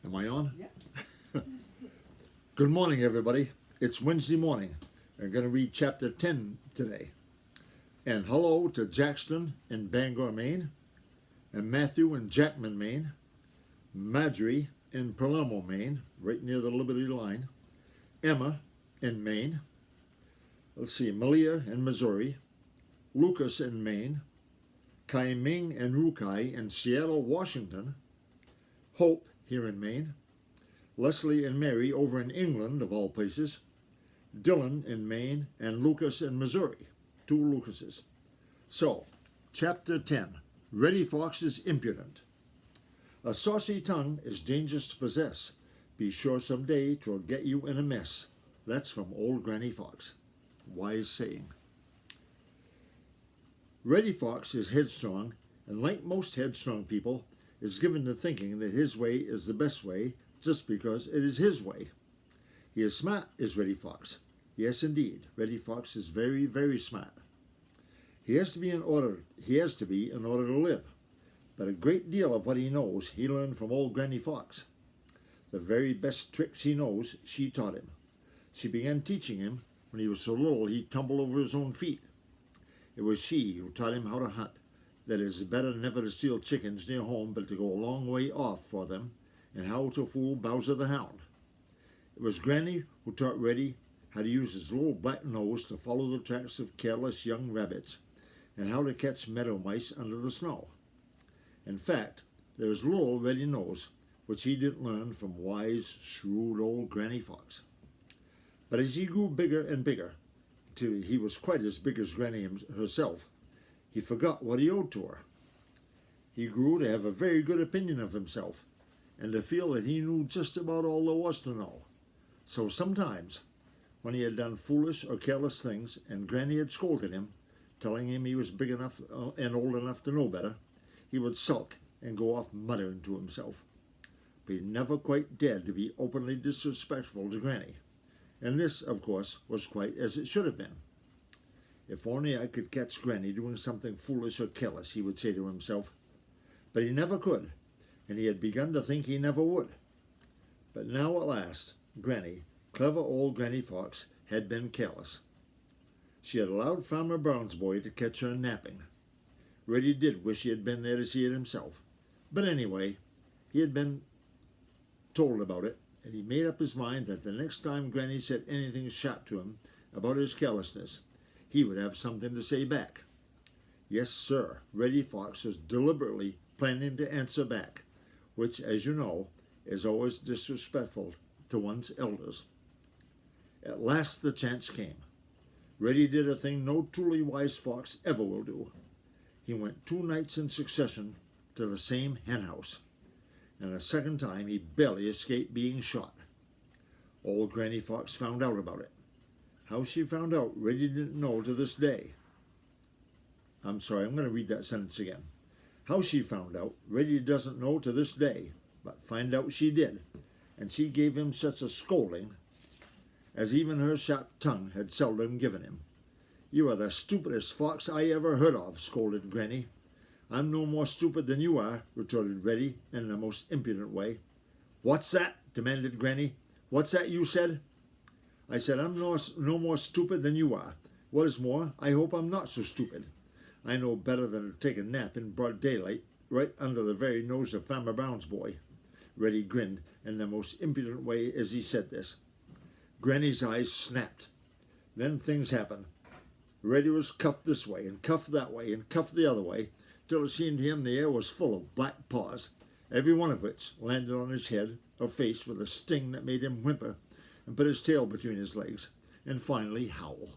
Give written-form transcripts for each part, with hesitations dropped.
Am I on? Yeah. Good morning, everybody. It's Wednesday morning. I'm going to read chapter 10 today. And hello to Jackson in Bangor, Maine, and Matthew in Jackman, Maine, Marjorie in Palermo, Maine, right near the Liberty line, Emma in Maine, let's see, Malia in Missouri, Lucas in Maine, Kai Ming and Rukai in Seattle, Washington, Hope here in Maine, Leslie and Mary over in England, of all places, Dylan in Maine, and Lucas in Missouri. 2 Lucases. So, chapter 10, Reddy Fox is impudent. A saucy tongue is dangerous to possess. Be sure someday 'twill get you in a mess. That's from old Granny Fox. Wise saying. Reddy Fox is headstrong, and like most headstrong people, is given to thinking that his way is the best way just because it is his way. He is smart, is Reddy Fox. Yes, indeed, Reddy Fox is very, very smart. He has to be in order to live. But a great deal of what he knows he learned from old Granny Fox. The very best tricks he knows she taught him. She began teaching him when he was so little he tumbled over his own feet. It was she who taught him how to hunt, that it is better never to steal chickens near home but to go a long way off for them, and how to fool Bowser the Hound. It was Granny who taught Reddy how to use his little black nose to follow the tracks of careless young rabbits, and how to catch meadow mice under the snow. In fact, there is little Reddy knows which he didn't learn from wise, shrewd old Granny Fox. But as he grew bigger and bigger, till he was quite as big as Granny herself, he forgot what he owed to her. He grew to have a very good opinion of himself, and to feel that he knew just about all there was to know. So sometimes, when he had done foolish or careless things, and Granny had scolded him, telling him he was big enough and old enough to know better, he would sulk and go off muttering to himself. But he never quite dared to be openly disrespectful to Granny. And this, of course, was quite as it should have been. If only I could catch Granny doing something foolish or careless, he would say to himself. But he never could, and he had begun to think he never would. But now at last, Granny, clever old Granny Fox, had been careless. She had allowed Farmer Brown's boy to catch her napping. Reddy did wish he had been there to see it himself. But anyway, he had been told about it, and he made up his mind that the next time Granny said anything sharp to him about his carelessness, he would have something to say back. Yes, sir, Reddy Fox was deliberately planning to answer back, which, as you know, is always disrespectful to one's elders. At last the chance came. Reddy did a thing no truly wise fox ever will do. He went 2 nights in succession to the same hen house, and a second time he barely escaped being shot. Old Granny Fox found out about it. How she found out, Reddy didn't know to this day. I'm going to read that sentence again. How she found out, Reddy doesn't know to this day, but find out she did, and she gave him such a scolding as even her sharp tongue had seldom given him. You are the stupidest fox I ever heard of, scolded Granny. I'm no more stupid than you are, retorted Reddy in the most impudent way. What's that? Demanded Granny. What's that you said? I said I'm no more stupid than you are. What is more, I hope I'm not so stupid. I know better than to take a nap in broad daylight, right under the very nose of Farmer Brown's boy. Reddy grinned in the most impudent way as he said this. Granny's eyes snapped. Then things happened. Reddy was cuffed this way, and cuffed that way, and cuffed the other way, till it seemed to him the air was full of black paws, every one of which landed on his head or face with a sting that made him whimper and put his tail between his legs, and finally howl.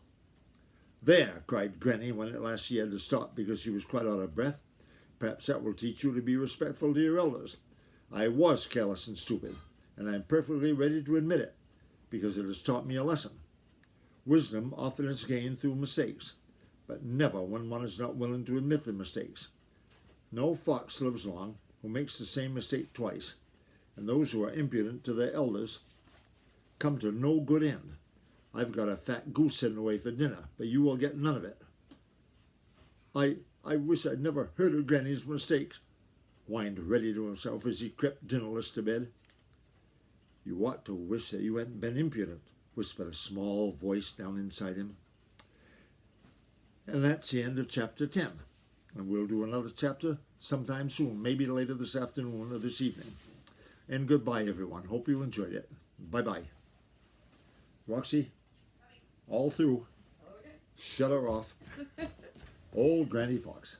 There, cried Granny when at last she had to stop because she was quite out of breath. Perhaps that will teach you to be respectful to your elders. I was careless and stupid, and I am perfectly ready to admit it, because it has taught me a lesson. Wisdom often is gained through mistakes, but never when one is not willing to admit the mistakes. No fox lives long who makes the same mistake twice, and those who are impudent to their elders come to no good end. I've got a fat goose hidden away for dinner, but you will get none of it. I wish I'd never heard of Granny's mistakes. whined Reddy to himself as he crept dinnerless to bed. You ought to wish that you hadn't been impudent, whispered a small voice down inside him. And that's the end of chapter 10. And we'll do another chapter sometime soon, maybe later this afternoon or this evening. And goodbye, everyone. Hope you enjoyed it. Bye-bye. Roxy, all through. Okay. Shut her off. Old Granny Fox.